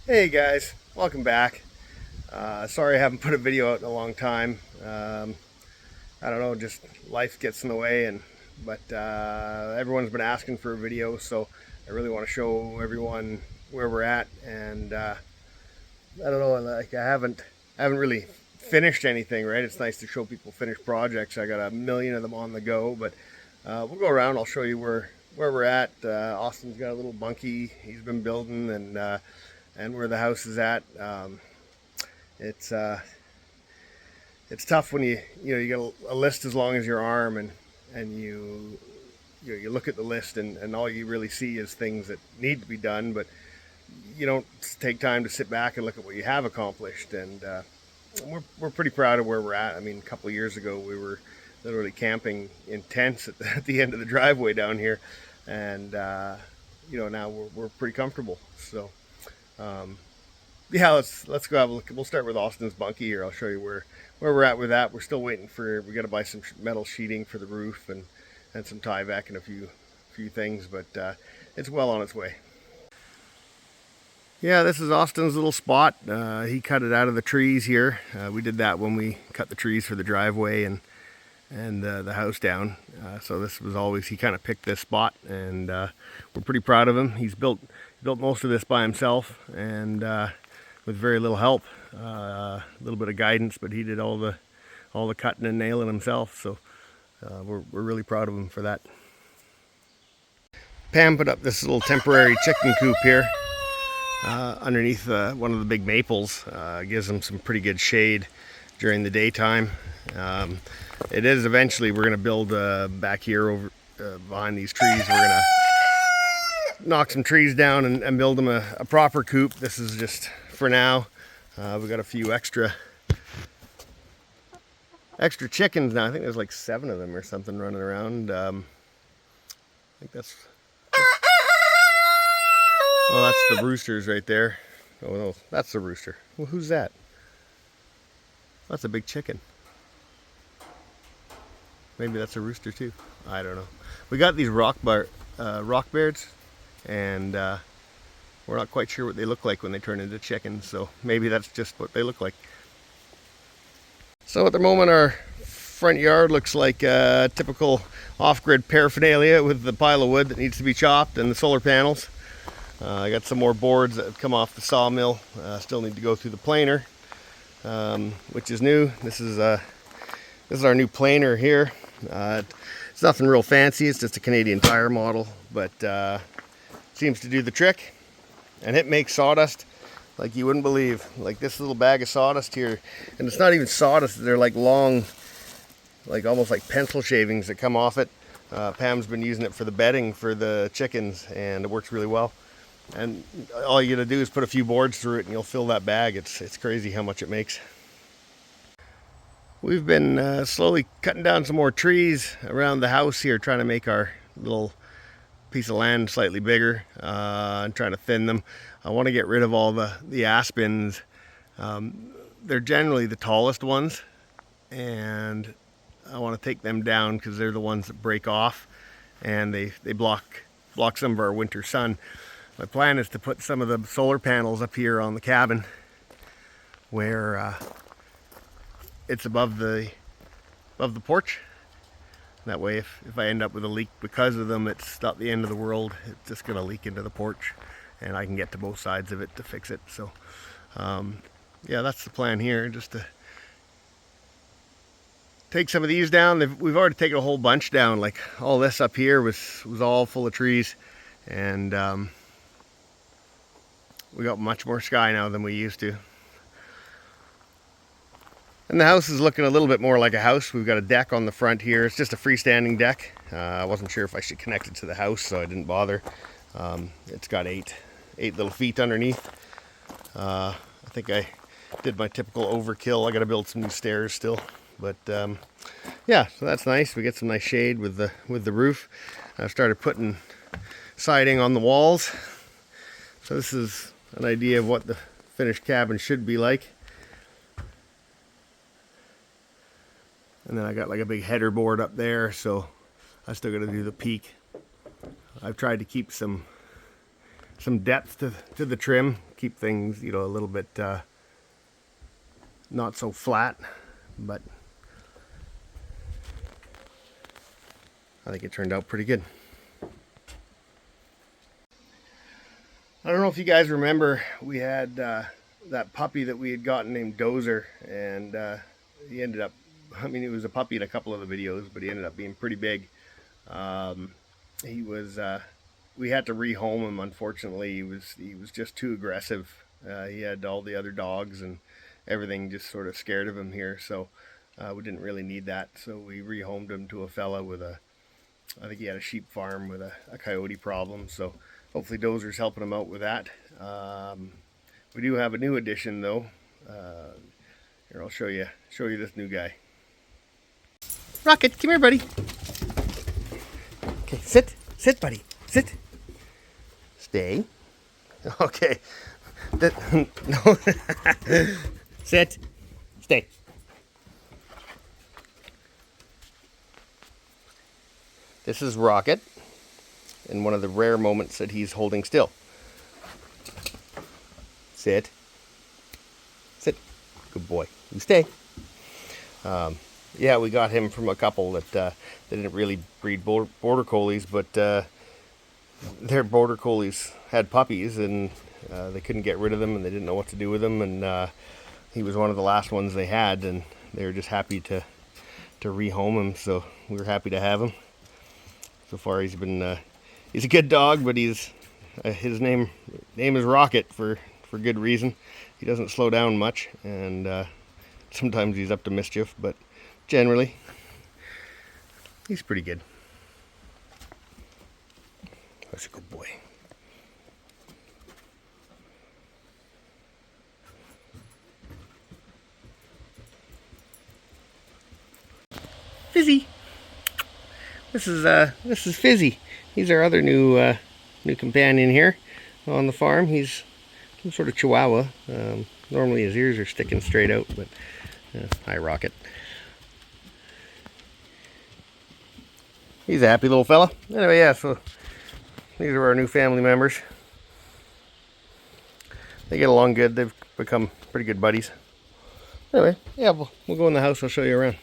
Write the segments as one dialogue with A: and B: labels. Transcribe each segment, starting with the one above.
A: Hey guys, welcome back. Sorry I haven't put a video out in a long time. I don't know, just life gets in the way, but everyone's been asking for a video, so I really want to show everyone where we're at. And I don't know, like I haven't really finished anything, right? It's nice to show people finished projects. I got a million of them on the go, but we'll go around. I'll show you where we're at. Austin's got a little bunkie he's been building, and where the house is at. It's it's tough when you get a list as long as your arm, and you look at the list, and all you really see is things that need to be done, but you don't take time to sit back and look at what you have accomplished. And we're pretty proud of where we're at. I mean, a couple of years ago we were literally camping in tents at the end of the driveway down here, and now we're pretty comfortable. So yeah, let's go have a look. We'll start with Austin's bunkie here. I'll show you where we're at with that. We're still waiting we got to buy some metal sheeting for the roof, and some Tyvek and a few things, but it's well on its way. Yeah, this is Austin's little spot. He cut it out of the trees here. We did that when we cut the trees for the driveway and the house down. So this was always, he kind of picked this spot, and we're pretty proud of him. He's built most of this by himself, and with very little help, a little bit of guidance, but he did all the cutting and nailing himself. So we're really proud of him for that. Pam put up this little temporary chicken coop here underneath one of the big maples. Gives them some pretty good shade during the daytime. It is eventually, we're going to build back here over behind these trees. We're going to knock some trees down and build them a proper coop. This is just for now. We got a few extra chickens now. I think there's like 7 of them or something running around. I think that's the roosters right there. Oh no, that's the rooster. Well, who's that? That's a big chicken. Maybe that's a rooster too. I don't know. We got these rock bears, and we're not quite sure what they look like when they turn into chickens, so maybe that's just what they look like. So at the moment, our front yard looks like a typical off-grid paraphernalia with the pile of wood that needs to be chopped and the solar panels. I got some more boards that have come off the sawmill. Still need to go through the planer, which is new. This is our new planer here. It's nothing real fancy. It's just a Canadian Tire model, but seems to do the trick. And it makes sawdust like you wouldn't believe. Like this little bag of sawdust here, and it's not even sawdust. They're like long, like almost like pencil shavings that come off it. Pam's been using it for the bedding for the chickens, and it works really well. And all you gotta do is put a few boards through it, and you'll fill that bag. It's crazy how much it makes. We've been slowly cutting down some more trees around the house here, trying to make our little piece of land slightly bigger, and trying to thin them. I want to get rid of all the aspens. They're generally the tallest ones, and I want to take them down because they're the ones that break off, and they block some of our winter sun. My plan is to put some of the solar panels up here on the cabin where it's above the porch. That way, if I end up with a leak because of them, it's not the end of the world. It's just going to leak into the porch, and I can get to both sides of it to fix it. So, yeah, that's the plan here, just to take some of these down. We've already taken a whole bunch down. Like all this up here was all full of trees, and we got much more sky now than we used to. And the house is looking a little bit more like a house. We've got a deck on the front here. It's just a freestanding deck. I wasn't sure if I should connect it to the house, so I didn't bother. It's got eight little feet underneath. I think I did my typical overkill. I got to build some new stairs still, but yeah, so that's nice. We get some nice shade with the roof. I've started putting siding on the walls. So this is an idea of what the finished cabin should be like. And then I got like a big header board up there, so I still got to do the peak. I've tried to keep some depth to the trim, keep things, you know, a little bit not so flat, but I think it turned out pretty good. I don't know if you guys remember, we had that puppy that we had gotten named Dozer, and he ended up, I mean, he was a puppy in a couple of the videos, but he ended up being pretty big. He was, we had to rehome him, unfortunately. He was just too aggressive. He had all the other dogs and everything just sort of scared of him here, so we didn't really need that. So we rehomed him to a fella with I think he had a sheep farm with a coyote problem, so hopefully Dozer's helping him out with that. We do have a new addition though. Here, I'll show you this new guy. Rocket, come here, buddy. Okay, sit, buddy, sit. Stay. Okay. No. Sit. Stay. This is Rocket, in one of the rare moments that he's holding still. Sit. Sit. Good boy. You stay. Yeah, we got him from a couple that they didn't really breed border collies, but their border collies had puppies, and they couldn't get rid of them, and they didn't know what to do with them, and he was one of the last ones they had, and they were just happy to rehome him, so we were happy to have him. So far he's been he's a good dog, but he's his name is Rocket for good reason. He doesn't slow down much, and sometimes he's up to mischief, but generally he's pretty good. That's a good boy. Fizzy. This is Fizzy. He's our other new companion here on the farm. He's some sort of Chihuahua. Normally his ears are sticking straight out, but hi, Rocket. He's a happy little fella. Anyway, yeah, so these are our new family members. They get along good. They've become pretty good buddies. Anyway, yeah, we'll go in the house. I'll show you around.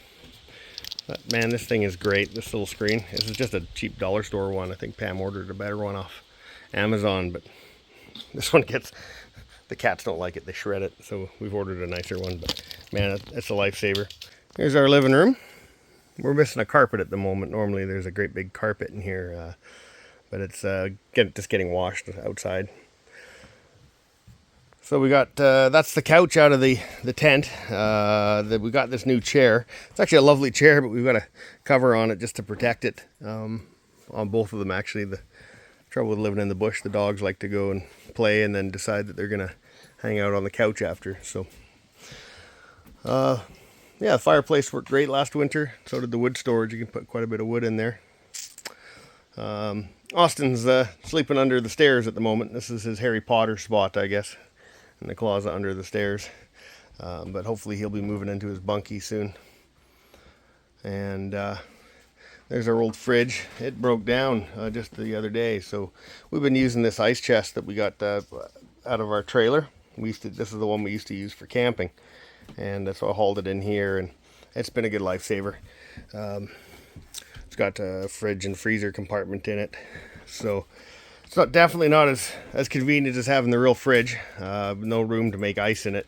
A: But man, this thing is great, this little screen. This is just a cheap dollar store one. I think Pam ordered a better one off Amazon, but this one gets, the cats don't like it, they shred it, so we've ordered a nicer one, but man, it's a lifesaver. Here's our living room. We're missing a carpet at the moment. Normally there's a great big carpet in here, but it's just getting washed outside. So we got, that's the couch out of the tent. We got this new chair. It's actually a lovely chair, but we've got a cover on it just to protect it. On both of them, actually. The trouble with living in the bush, the dogs like to go and play and then decide that they're going to hang out on the couch after. So, yeah, the fireplace worked great last winter. So did the wood storage. You can put quite a bit of wood in there. Austin's sleeping under the stairs at the moment. This is his Harry Potter spot, I guess. In the closet under the stairs, but hopefully he'll be moving into his bunkie soon. And there's our old fridge. It broke down just the other day, so we've been using this ice chest that we got out of our trailer. This is the one we used to use for camping, and so I hauled it in here, and it's been a good lifesaver. It's got a fridge and freezer compartment in it, so it's definitely not as convenient as having the real fridge. No room to make ice in it,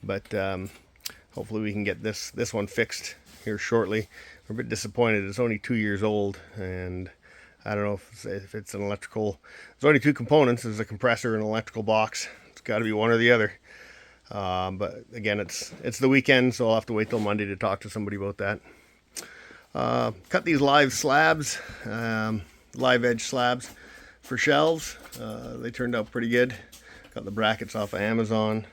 A: but hopefully we can get this one fixed here shortly. We're a bit disappointed. It's only 2 years old, and I don't know if it's an electrical. There's only two components. There's a compressor and an electrical box. It's got to be one or the other. But again, it's the weekend, so I'll have to wait till Monday to talk to somebody about that. Cut these live slabs, live edge slabs for shelves. They turned out pretty good. Got the brackets off of Amazon.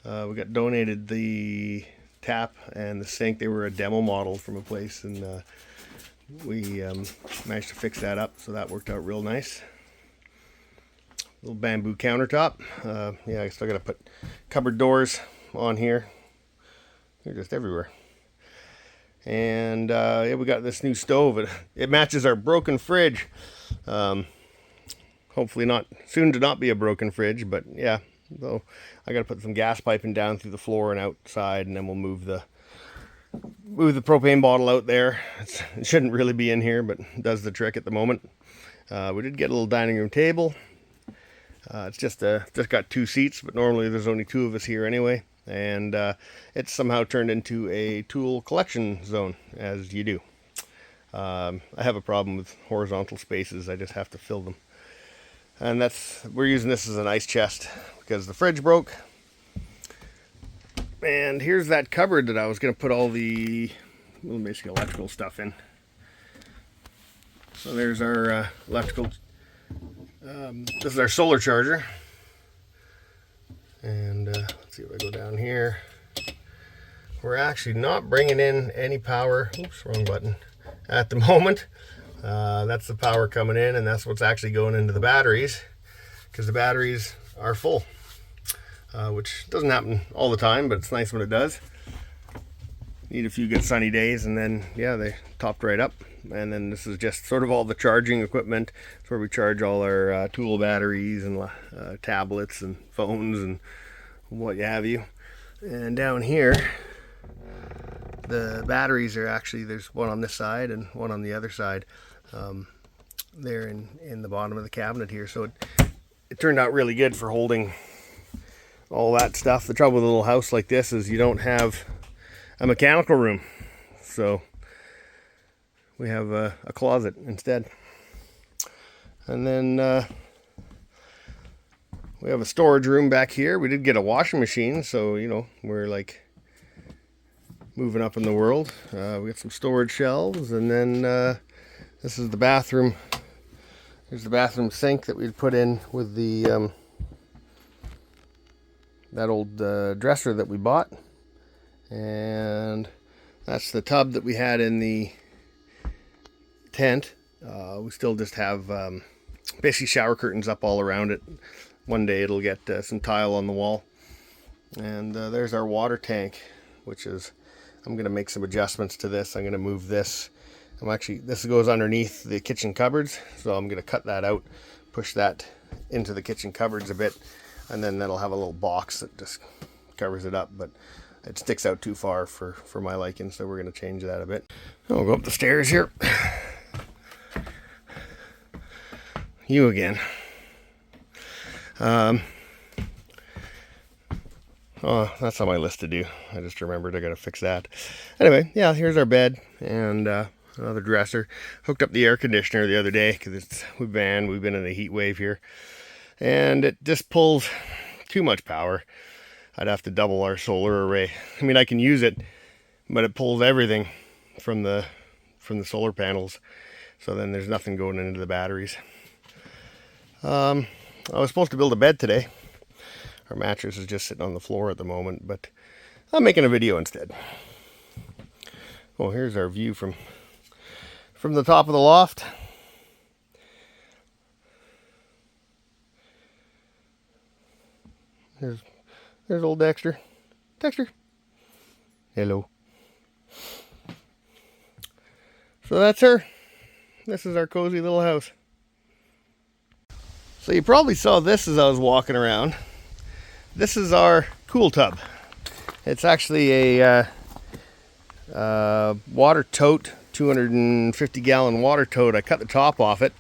A: We got donated the tap and the sink. They were a demo model from a place, and we managed to fix that up, so that worked out real nice. Little bamboo countertop. Yeah, I still gotta put cupboard doors on here. They're just everywhere. And yeah, we got this new stove. It matches our broken fridge. Hopefully not soon to not be a broken fridge, but yeah, So I got to put some gas piping down through the floor and outside, and then we'll move the propane bottle out there. It shouldn't really be in here, but it does the trick at the moment. We did get a little dining room table. It's just got 2 seats, but normally there's only 2 of us here anyway. And it's somehow turned into a tool collection zone, as you do. I have a problem with horizontal spaces. I just have to fill them. And we're using this as an ice chest because the fridge broke. And here's that cupboard that I was going to put all the basically electrical stuff in. So there's our electrical. This is our solar charger. And let's see if I go down here. We're actually not bringing in any power. Oops, wrong button. At the moment. That's the power coming in, and that's what's actually going into the batteries, because the batteries are full, which doesn't happen all the time, but it's nice when it does. Need a few good sunny days, and then yeah, they topped right up. And then this is just sort of all the charging equipment. It's where we charge all our tool batteries and tablets and phones and what have you. And down here, the batteries are actually, there's one on this side and one on the other side. They're in the bottom of the cabinet here. So it turned out really good for holding all that stuff. The trouble with a little house like this is you don't have a mechanical room. So we have a closet instead. And then we have a storage room back here. We did get a washing machine, so you know, we're like moving up in the world. We got some storage shelves, and then this is the bathroom. Here's the bathroom sink that we'd put in with the that old dresser that we bought. And that's the tub that we had in the tent. We still just have basically shower curtains up all around it. One day it'll get some tile on the wall. And there's our water tank, which is, I'm going to make some adjustments to this. I'm going to move this. This goes underneath the kitchen cupboards, so I'm going to cut that out, push that into the kitchen cupboards a bit, and then that'll have a little box that just covers it up, but it sticks out too far for my liking, so we're going to change that a bit. I'll go up the stairs here. You again. Oh, that's on my list to do. I just remembered I gotta fix that. Anyway, yeah, here's our bed and another dresser. Hooked up the air conditioner the other day because we've been in a heat wave here, and it just pulls too much power. I'd have to double our solar array. I mean, I can use it, but it pulls everything from the solar panels. So then there's nothing going into the batteries. I was supposed to build a bed today. Our mattress is just sitting on the floor at the moment, but I'm making a video instead. Oh, here's our view from the top of the loft. There's old Dexter. Dexter. Hello. So that's her. This is our cozy little house. So you probably saw this as I was walking around. This is our cool tub. It's actually a water tote, 250 gallon water tote. I cut the top off it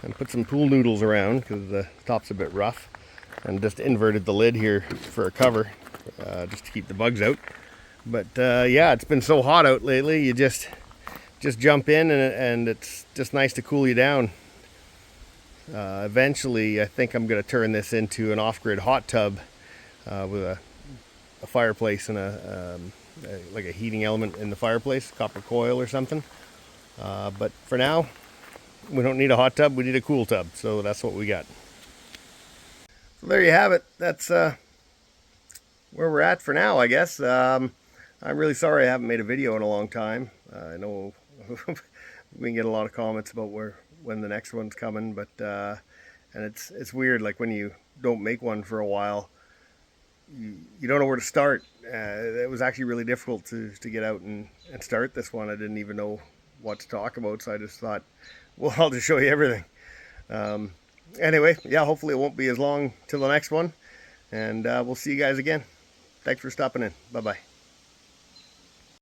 A: and put some pool noodles around because the top's a bit rough, and just inverted the lid here for a cover, just to keep the bugs out. But yeah, it's been so hot out lately, you just jump in and it's just nice to cool you down. Eventually, I think I'm going to turn this into an off-grid hot tub with a fireplace and like a heating element in the fireplace, copper coil or something. But for now, we don't need a hot tub, we need a cool tub, so that's what we got. So there you have it. That's where we're at for now, I guess. I'm really sorry I haven't made a video in a long time. I know we can get a lot of comments about when the next one's coming, but and it's weird, like when you don't make one for a while, you don't know where to start. It was actually really difficult to get out and start this one. I didn't even know what to talk about, so I just thought, well, I'll just show you everything. Anyway, yeah, hopefully it won't be as long till the next one. And we'll see you guys again. Thanks for stopping in. Bye-bye.